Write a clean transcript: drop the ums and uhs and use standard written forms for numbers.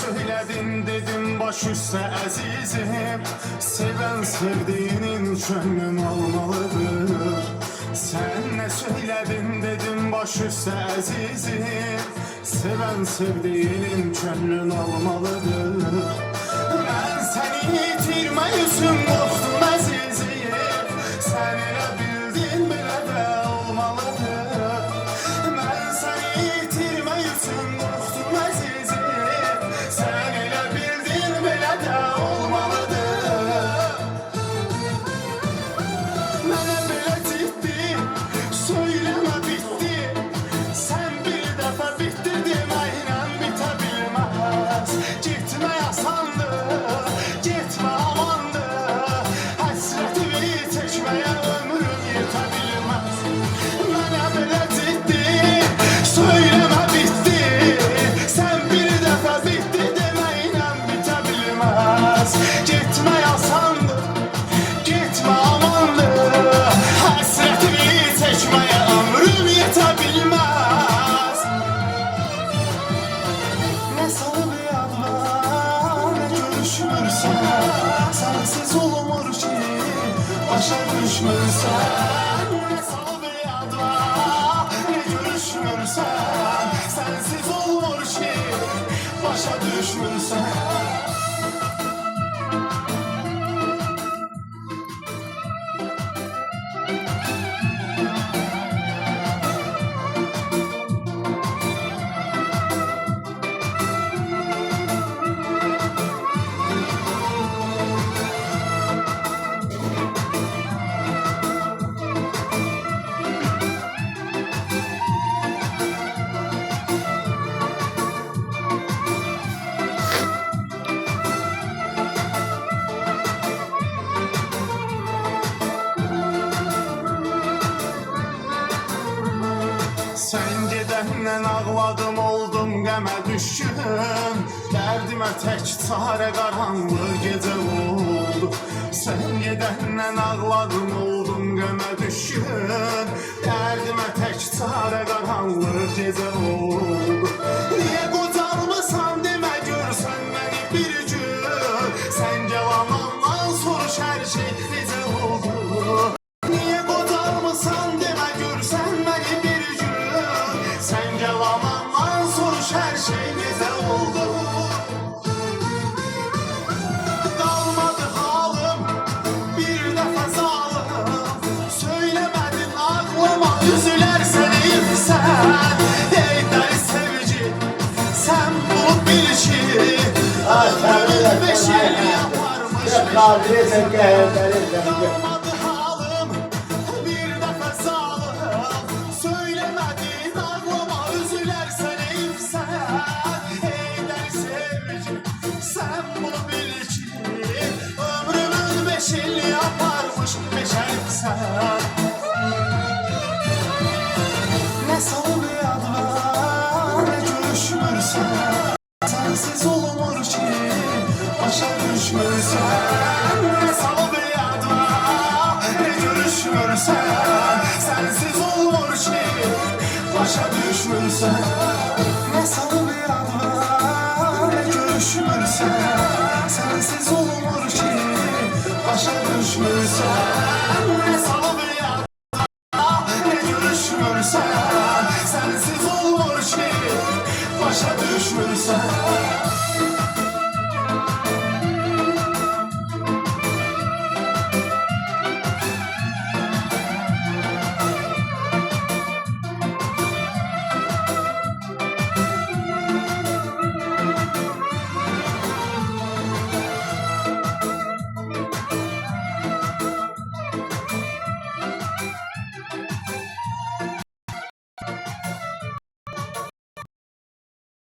söyledin dedim baş üstə əzizim. Seven sevdiğinin könlün olmalıdır. Sen ne söyledin dedim baş üstə əzizim. Seven sevdiğinin könlün olmalıdır. Ben seni yitirme yüzüm dostum əzizim. Sen elə bildin belə də olmalıdır. Ben seni yitirme yüzüm dostum əzizim. Sen elə bildin belə də olmalıdır. Mənə belə ciddi söyleme bitti. Sen bir dəfə bitti deməklə bitə bilməz. Gitmə yasandır, gitmə amandır. Həsrətimi çəkməyə ömrüm yetə bilməz. Mənə belə ciddi söyleme bitti. Sen bir dəfə bitti deməklə bitə bilməz. Gitmə yasandır, gitmə amandır. Həsrətimi çəkməyə ömrüm yetə bilməz. Ne sana bir yad var, ne görüşmürsən. Sensiz olmur ki, başa düşmürsən. Ne sana bir yad var, ne görüşmürsən. Sensiz olmur ki, başa düşmürsən. Sen gedəndən ağladım, oldum qəmə düşkün. Dərdimə tək çarə qaranlıq gecə oldu. Sen gedəndən ağladım, oldum qəmə düşkün. Dərdimə tək çarə qaranlıq gecə oldu. Niyə qocalmısan demə görsən məni bir gün. Sən yalanandan soruş hər şey necə oldu. Niyə qocalmısan demə görsən məni bir gün. Sen yalanandan soruş her şey necə oldu. Qalmadı halım bir dəfə zalım. Söylemedin aklıma üzülərsən eyfsən. Ey dəli sevici sen bunu bil ki. Ömrümün beşiğini yaparmış. Qalmadı halım bir dəfə zalım. Söylemedin aklıma üzülərsən eyfsən. Ey dəli sevici sen bunu bil ki. Ömrümün beşiğini yaparmış beşersən. Ne sana bir yad var, ne görüşmürsən. Sensiz olmur ki, başa düşmürsən. Ne sana bir yad var, ne görüşmürsən. Sensiz olmur ki, başa düşmürsən. Ne sana bir yad var, ne görüşmürsən. Sensiz olmur ki, başa düşmürsən. Ne sana bir yad var, ne görüşmürsən. Sensiz olmur ki, başa düşmürsən.